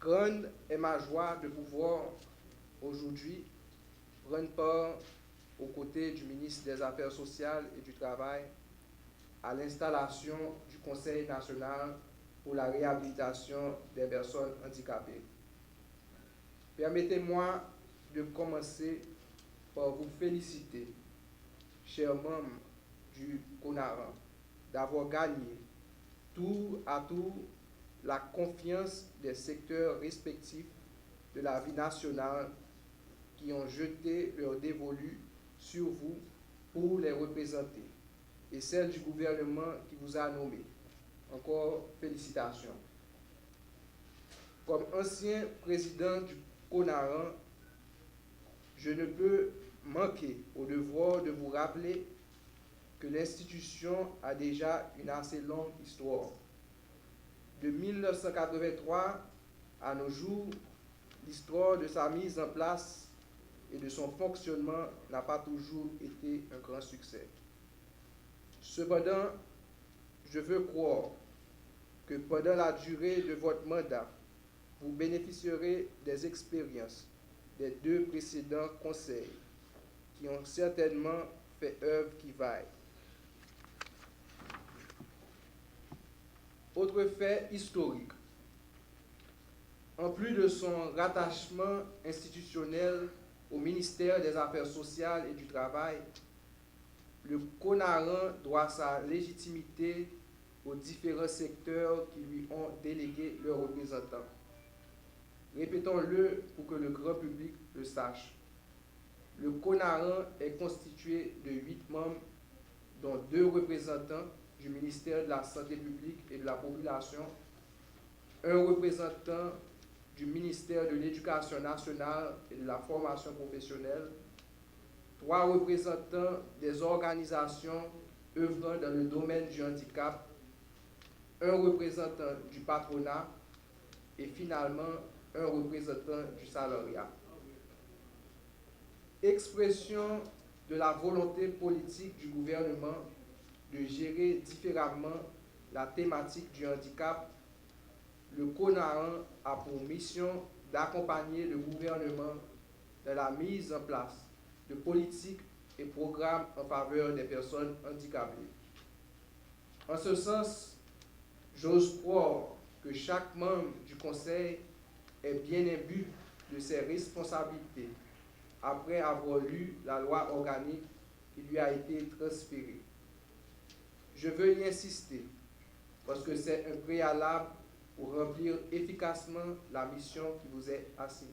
Grande est ma joie de pouvoir aujourd'hui prendre part aux côtés du ministre des Affaires sociales et du Travail à l'installation du Conseil national pour la réhabilitation des personnes handicapées. Permettez-moi de commencer par vous féliciter, chers membres du CONARAN, d'avoir gagné tour à tour la confiance des secteurs respectifs de la vie nationale qui ont jeté leur dévolu sur vous pour les représenter, et celle du gouvernement qui vous a nommé. Encore félicitations. Comme ancien président du CONARAN, je ne peux manquer au devoir de vous rappeler que l'institution a déjà une assez longue histoire. De 1983 à nos jours, l'histoire de sa mise en place et de son fonctionnement n'a pas toujours été un grand succès. Cependant, je veux croire que pendant la durée de votre mandat, vous bénéficierez des expériences des deux précédents conseils qui ont certainement fait œuvre qui vaille. Autre fait historique, en plus de son rattachement institutionnel au ministère des Affaires sociales et du Travail, le CONARAN doit sa légitimité aux différents secteurs qui lui ont délégué leurs représentants. Répétons-le pour que le grand public le sache. Le CONARAN est constitué de 8 membres, dont 2 représentants du ministère de la Santé publique et de la Population, un représentant du ministère de l'Éducation nationale et de la formation professionnelle, 3 représentants des organisations œuvrant dans le domaine du handicap, un représentant du patronat et finalement un représentant du salariat. Expression de la volonté politique du gouvernement de gérer différemment la thématique du handicap, le CONARAN a pour mission d'accompagner le gouvernement dans la mise en place de politiques et programmes en faveur des personnes handicapées. En ce sens, j'ose croire que chaque membre du Conseil est bien imbu de ses responsabilités après avoir lu la loi organique qui lui a été transférée. Je veux y insister parce que c'est un préalable pour remplir efficacement la mission qui vous est assignée.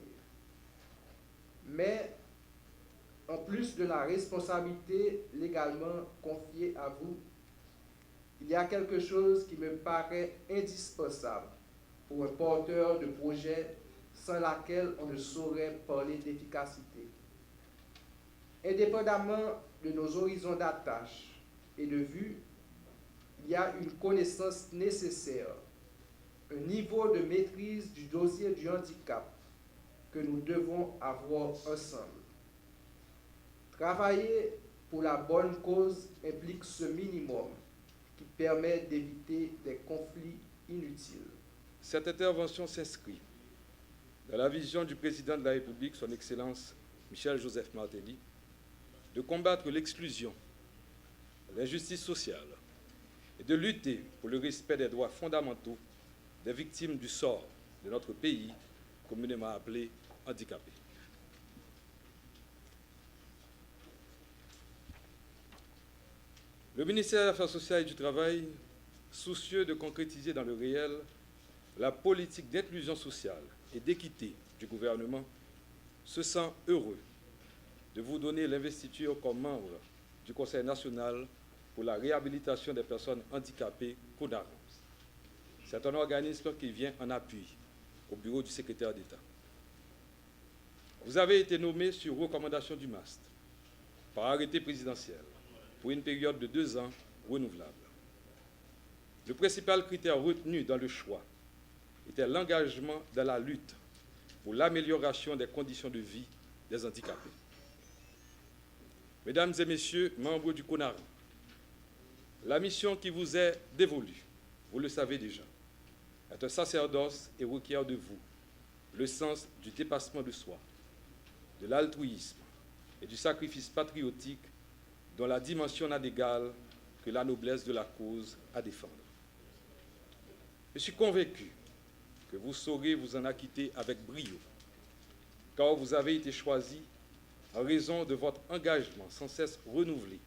Mais, en plus de la responsabilité légalement confiée à vous, il y a quelque chose qui me paraît indispensable pour un porteur de projet sans laquelle on ne saurait parler d'efficacité. Indépendamment de nos horizons d'attache et de vue, il y a une connaissance nécessaire, un niveau de maîtrise du dossier du handicap que nous devons avoir ensemble. Travailler pour la bonne cause implique ce minimum qui permet d'éviter des conflits inutiles. Cette intervention s'inscrit dans la vision du président de la République, son Excellence Michel-Joseph Martelly, de combattre l'exclusion, l'injustice sociale et de lutter pour le respect des droits fondamentaux des victimes du sort de notre pays, communément appelé handicapés. Le ministère des Affaires sociales et du Travail, soucieux de concrétiser dans le réel la politique d'inclusion sociale et d'équité du gouvernement, se sent heureux de vous donner l'investiture comme membre du Conseil national pour la réhabilitation des personnes handicapées CONARAN. C'est un organisme qui vient en appui au bureau du secrétaire d'État. Vous avez été nommé sur recommandation du MAST par arrêté présidentiel pour une période de 2 ans renouvelable. Le principal critère retenu dans le choix était l'engagement dans la lutte pour l'amélioration des conditions de vie des handicapés. Mesdames et messieurs, membres du CONARAN, la mission qui vous est dévolue, vous le savez déjà, est un sacerdoce et requiert de vous le sens du dépassement de soi, de l'altruisme et du sacrifice patriotique dont la dimension n'a d'égal que la noblesse de la cause à défendre. Je suis convaincu que vous saurez vous en acquitter avec brio, car vous avez été choisi en raison de votre engagement sans cesse renouvelé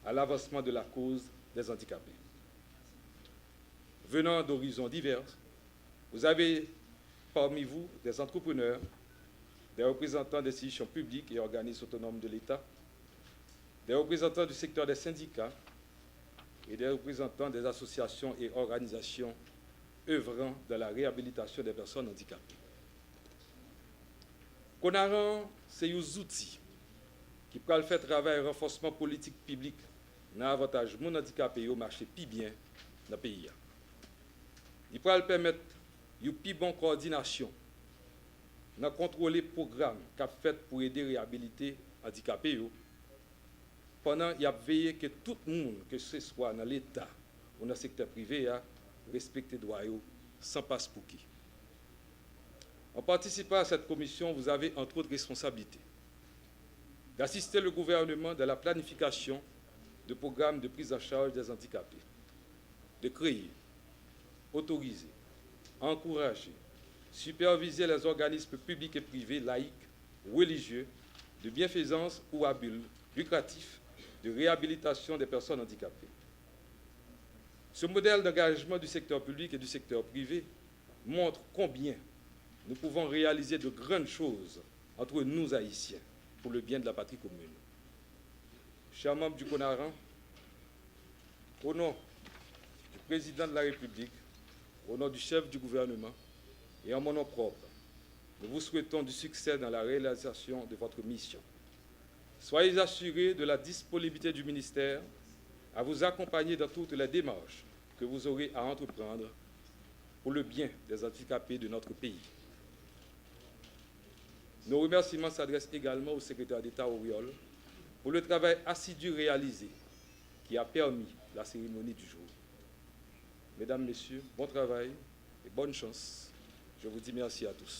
à l'avancement de la cause des handicapés. Venant d'horizons divers, vous avez parmi vous des entrepreneurs, des représentants d'institutions publiques et organismes autonomes de l'État, des représentants du secteur des syndicats et des représentants des associations et organisations œuvrant dans la réhabilitation des personnes handicapées. Konaran, c'est un outil qui peut faire travail et renforcement politique public dans l'avantage mon handicapé au marché plus bien dans le pays. Il peut permettre une plus bonne coordination dans contrôler les programmes qu'a fait pour aider à réhabiliter les handicapés pendant qu'il a veillé que tout le monde, que ce soit dans l'État ou dans le secteur privé, respecte les droits sans passe pour qui. En participant à cette commission, vous avez entre autres responsabilités d'assister le gouvernement dans la planification de programmes de prise en charge des handicapés, de créer, autoriser, encourager, superviser les organismes publics et privés, laïcs, religieux, de bienfaisance ou à but lucratif de réhabilitation des personnes handicapées. Ce modèle d'engagement du secteur public et du secteur privé montre combien nous pouvons réaliser de grandes choses entre nous, Haïtiens, pour le bien de la patrie commune. Chers membres du Konaran, au nom du président de la République, au nom du chef du gouvernement et en mon nom propre, nous vous souhaitons du succès dans la réalisation de votre mission. Soyez assurés de la disponibilité du ministère à vous accompagner dans toutes les démarches que vous aurez à entreprendre pour le bien des handicapés de notre pays. Nos remerciements s'adressent également au secrétaire d'État Auriol pour le travail assidu réalisé qui a permis la cérémonie du jour. Mesdames, Messieurs, bon travail et bonne chance. Je vous dis merci à tous.